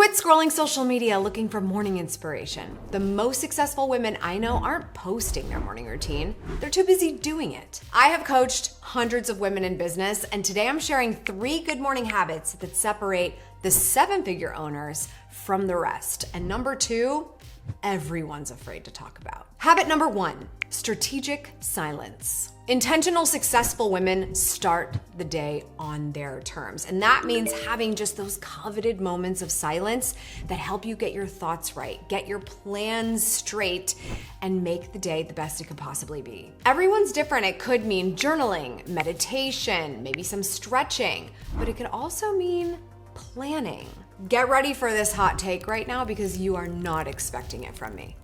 Quit scrolling social media looking for morning inspiration. The most successful women I know aren't posting their morning routine. They're too busy doing it. I have coached hundreds of women in business, and today I'm sharing 3 good morning habits that separate the 7-figure owners from the rest. And number 2, everyone's afraid to talk about. Habit number 1, strategic silence. Intentional, successful women start the day on their terms. And that means having just those coveted moments of silence that help you get your thoughts right, get your plans straight, and make the day the best it could possibly be. Everyone's different. It could mean journaling, meditation, maybe some stretching, but it could also mean planning. Get ready for this hot take right now because you are not expecting it from me.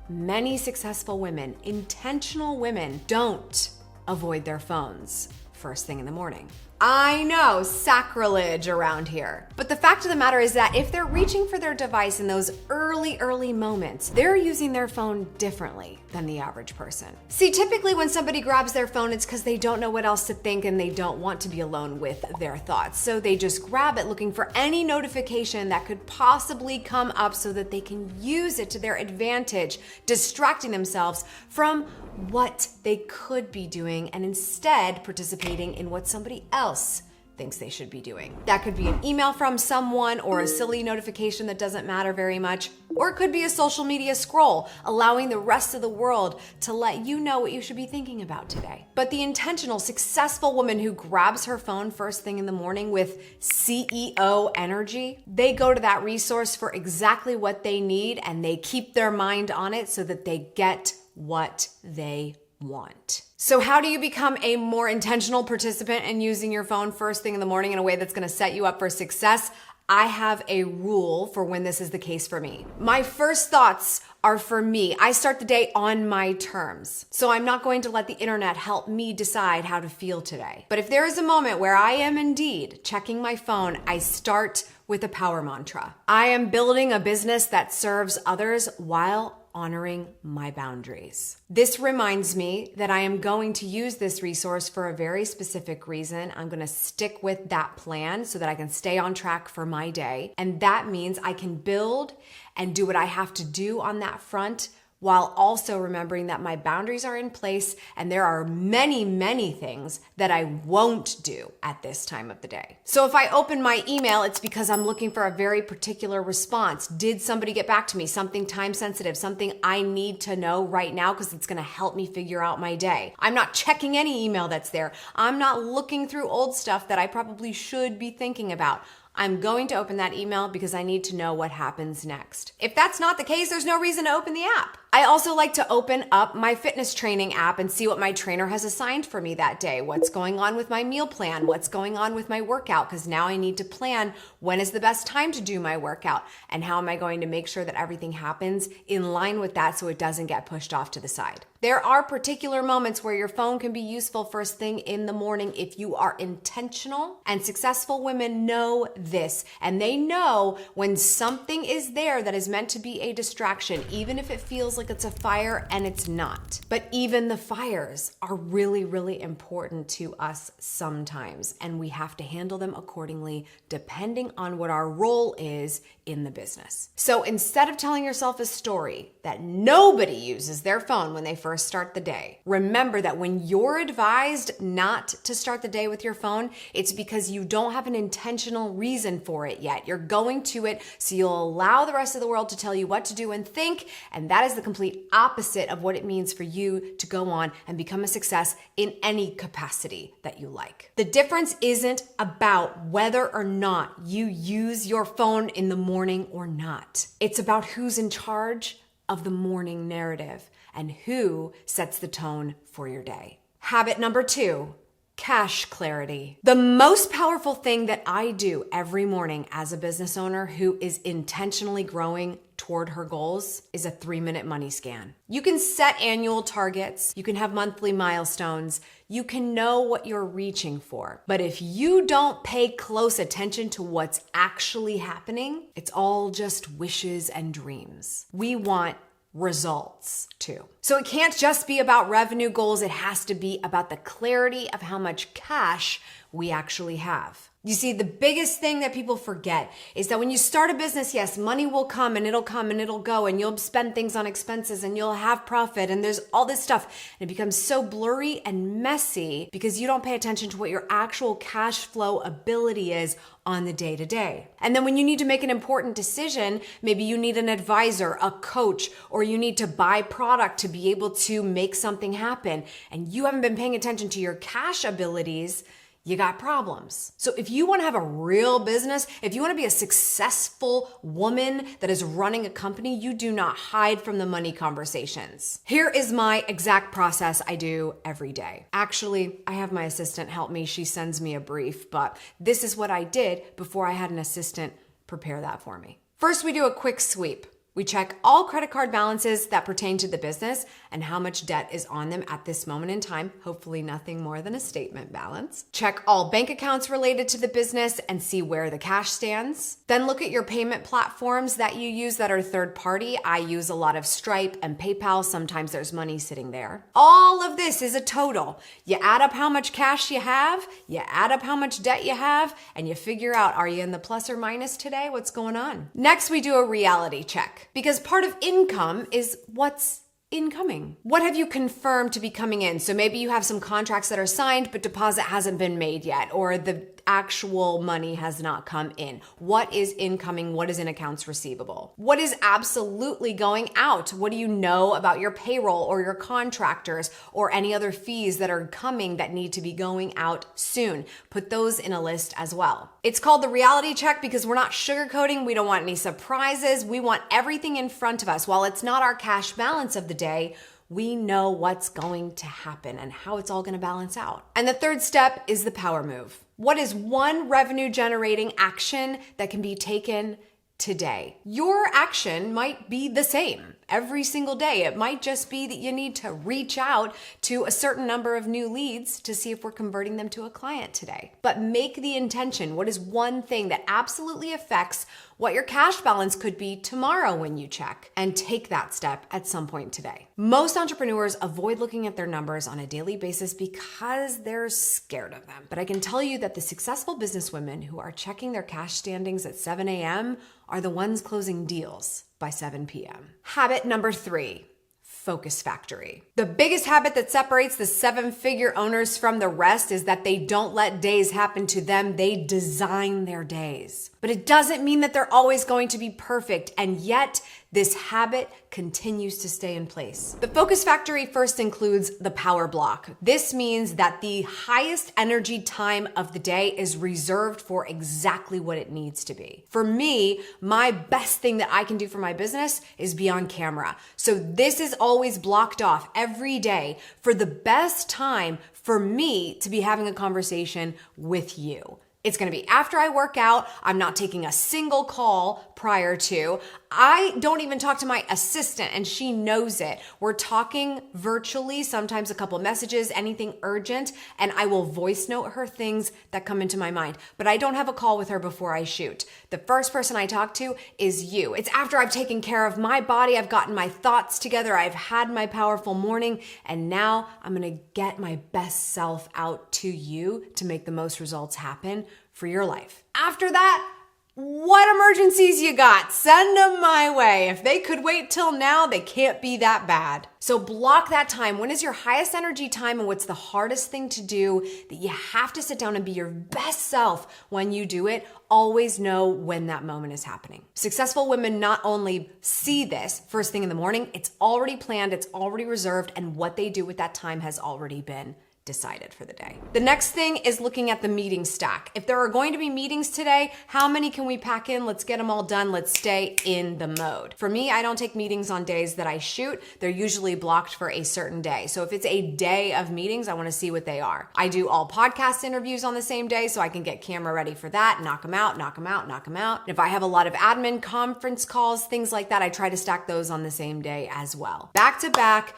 Many successful women, intentional women, don't avoid their phones first thing in the morning. I know, sacrilege around here. But the fact of the matter is that if they're reaching for their device in those early moments, they're using their phone differently than the average person. See, typically when somebody grabs their phone, it's because they don't know what else to think and they don't want to be alone with their thoughts. So they just grab it looking for any notification that could possibly come up so that they can use it to their advantage, distracting themselves from what they could be doing and instead participating in what somebody else thinks they should be doing. That could be an email from someone or a silly notification that doesn't matter very much, or it could be a social media scroll, allowing the rest of the world to let you know what you should be thinking about today. But the intentional, successful woman who grabs her phone first thing in the morning with CEO energy, they go to that resource for exactly what they need and they keep their mind on it so that they get what they want. So how do you become a more intentional participant in using your phone first thing in the morning in a way that's going to set you up for success? I have a rule for when this is the case for me. My first thoughts are for me. I start the day on my terms. So I'm not going to let the internet help me decide how to feel today. But if there is a moment where I am indeed checking my phone, I start with a power mantra. I am building a business that serves others while honoring my boundaries. This reminds me that I am going to use this resource for a very specific reason. I'm going to stick with that plan so that I can stay on track for my day. And that means I can build and do what I have to do on that front while also remembering that my boundaries are in place and there are many things that I won't do at this time of the day. So if I open my email, it's because I'm looking for a very particular response. Did somebody get back to me? Something time sensitive, something I need to know right now because it's going to help me figure out my day. I'm not checking any email that's there. I'm not looking through old stuff that I probably should be thinking about. I'm going to open that email because I need to know what happens next. If that's not the case, there's no reason to open the app. I also like to open up my fitness training app and see what my trainer has assigned for me that day. What's going on with my meal plan? What's going on with my workout? Because now I need to plan when is the best time to do my workout and how am I going to make sure that everything happens in line with that so it doesn't get pushed off to the side. There are particular moments where your phone can be useful first thing in the morning if you are intentional, and successful women know this, and they know when something is there that is meant to be a distraction, even if it feels like it's a fire and it's not. But even the fires are really important to us sometimes, and we have to handle them accordingly depending on what our role is in the business. So instead of telling yourself a story that nobody uses their phone when they first start the day, remember that when you're advised not to start the day with your phone, it's because you don't have an intentional reason for it yet. You're going to it so you'll allow the rest of the world to tell you what to do and think, and that is the complete opposite of what it means for you to go on and become a success in any capacity that you like. The difference isn't about whether or not you use your phone in the morning or not. It's about who's in charge of the morning narrative and who sets the tone for your day. Habit number 2, cash clarity. The most powerful thing that I do every morning as a business owner who is intentionally growing toward her goals is a 3-minute money scan. You can set annual targets, you can have monthly milestones, you can know what you're reaching for. But if you don't pay close attention to what's actually happening, it's all just wishes and dreams. We want results too. So it can't just be about revenue goals, it has to be about the clarity of how much cash we actually have. You see, the biggest thing that people forget is that when you start a business, yes, money will come and it'll go and you'll spend things on expenses and you'll have profit and there's all this stuff. And it becomes so blurry and messy because you don't pay attention to what your actual cash flow ability is on the day to day. And then when you need to make an important decision, maybe you need an advisor, a coach, or you need to buy product to be able to make something happen and you haven't been paying attention to your cash abilities, you got problems. So if you want to have a real business, if you want to be a successful woman that is running a company, you do not hide from the money conversations. Here is my exact process I do every day. Actually, I have my assistant help me. She sends me a brief, but this is what I did before I had an assistant prepare that for me. First, we do a quick sweep. We check all credit card balances that pertain to the business and how much debt is on them at this moment in time, hopefully nothing more than a statement balance. Check all bank accounts related to the business and see where the cash stands. Then look at your payment platforms that you use that are third party. I use a lot of Stripe and PayPal. Sometimes there's money sitting there. All of this is a total. You add up how much cash you have, you add up how much debt you have, and you figure out, are you in the plus or minus today? What's going on? Next, we do a reality check. Because part of income is what's incoming. What have you confirmed to be coming in? So maybe you have some contracts that are signed, but deposit hasn't been made yet, or the actual money has not come in. What is incoming? What is in accounts receivable? What is absolutely going out? What do you know about your payroll or your contractors or any other fees that are coming that need to be going out soon? Put those in a list as well. It's called the reality check because we're not sugarcoating. We don't want any surprises. We want everything in front of us. While it's not our cash balance of the day, we know what's going to happen and how it's all going to balance out. And the third step is the power move. What is one revenue generating action that can be taken today? Your action might be the same every single day. It might just be that you need to reach out to a certain number of new leads to see if we're converting them to a client today. But make the intention. What is one thing that absolutely affects what your cash balance could be tomorrow when you check, and take that step at some point today. Most entrepreneurs avoid looking at their numbers on a daily basis because they're scared of them. But I can tell you that the successful businesswomen who are checking their cash standings at 7 a.m. are the ones closing deals by 7 p.m. Habit number 3. Focus factory. The biggest habit that separates the 7-figure owners from the rest is that they don't let days happen to them. They design their days. But it doesn't mean that they're always going to be perfect. And yet this habit continues to stay in place. The focus factory first includes the power block. This means that the highest energy time of the day is reserved for exactly what it needs to be. For me, my best thing that I can do for my business is be on camera. So this is always blocked off every day for the best time for me to be having a conversation with you. It's going to be after I work out. I'm not taking a single call prior to. I don't even talk to my assistant and she knows it. We're talking virtually, sometimes a couple messages, anything urgent, and I will voice note her things that come into my mind. But I don't have a call with her before I shoot. The first person I talk to is you. It's after I've taken care of my body, I've gotten my thoughts together, I've had my powerful morning, and now I'm going to get my best self out to you to make the most results happen for your life. After that, what emergencies you got? Send them my way. If they could wait till now, they can't be that bad. So block that time. When is your highest energy time and what's the hardest thing to do that you have to sit down and be your best self when you do it? Always know when that moment is happening. Successful women not only see this first thing in the morning, it's already planned, it's already reserved, and what they do with that time has already been decided for the day. The next thing is looking at the meeting stack. If there are going to be meetings today, how many can we pack in? Let's get them all done. Let's stay in the mode. For me, I don't take meetings on days that I shoot. They're usually blocked for a certain day. So if it's a day of meetings, I want to see what they are. I do all podcast interviews on the same day so I can get camera ready for that, knock them out, knock them out, knock them out. And if I have a lot of admin conference calls, things like that, I try to stack those on the same day as well. Back to back,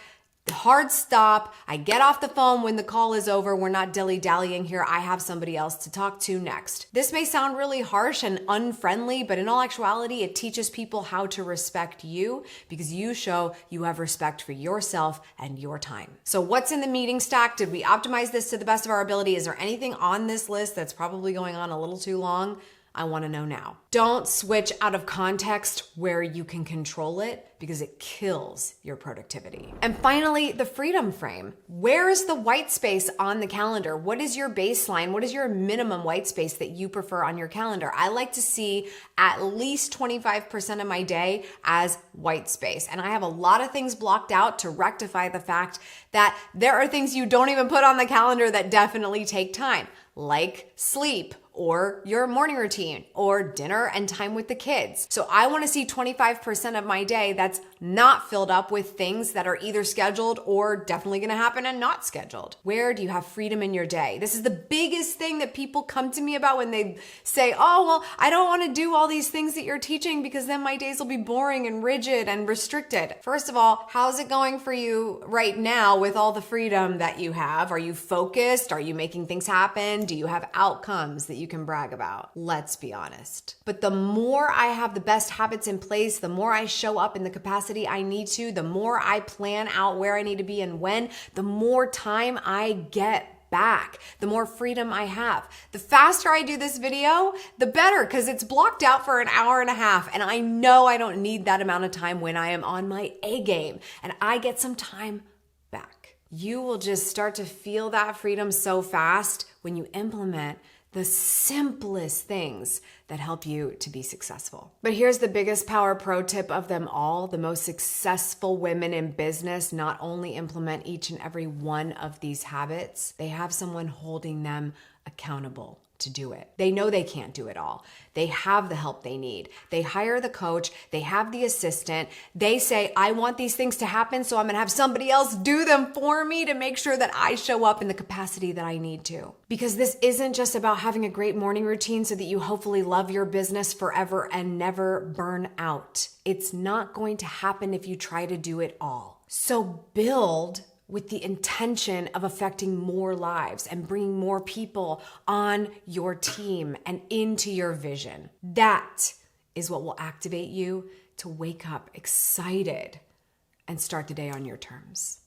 Hard stop. I get off the phone when the call is over. We're not dilly-dallying here. I have somebody else to talk to next. This may sound really harsh and unfriendly, but in all actuality, it teaches people how to respect you because you show you have respect for yourself and your time. So what's in the meeting stack? Did we optimize this to the best of our ability? Is there anything on this list that's probably going on a little too long? I want to know now. Don't switch out of context where you can control it because it kills your productivity. And finally, the freedom frame. Where is the white space on the calendar? What is your baseline? What is your minimum white space that you prefer on your calendar? I like to see at least 25% of my day as white space. And I have a lot of things blocked out to rectify the fact that there are things you don't even put on the calendar that definitely take time, like sleep, or your morning routine, or dinner and time with the kids. So I wanna see 25% of my day that's not filled up with things that are either scheduled or definitely gonna happen and not scheduled. Where do you have freedom in your day? This is the biggest thing that people come to me about when they say, oh, well, I don't wanna do all these things that you're teaching because then my days will be boring and rigid and restricted. First of all, how's it going for you right now with all the freedom that you have? Are you focused? Are you making things happen? Do you have outcomes that you can brag about? Let's be honest. But the more I have the best habits in place, the more I show up in the capacity I need to, the more I plan out where I need to be and when, the more time I get back, the more freedom I have. The faster I do this video, the better, because it's blocked out for an hour and a half. And I know I don't need that amount of time when I am on my A game and I get some time back. You will just start to feel that freedom so fast when you implement the simplest things that help you to be successful. But here's the biggest power pro tip of them all. The most successful women in business not only implement each and every one of these habits, they have someone holding them accountable to do it. They know they can't do it all. They have the help they need. They hire the coach. They have the assistant. They say, I want these things to happen, so I'm gonna have somebody else do them for me to make sure that I show up in the capacity that I need to. Because this isn't just about having a great morning routine so that you hopefully love your business forever and never burn out. It's not going to happen if you try to do it all. So build with the intention of affecting more lives and bringing more people on your team and into your vision. That is what will activate you to wake up excited and start the day on your terms.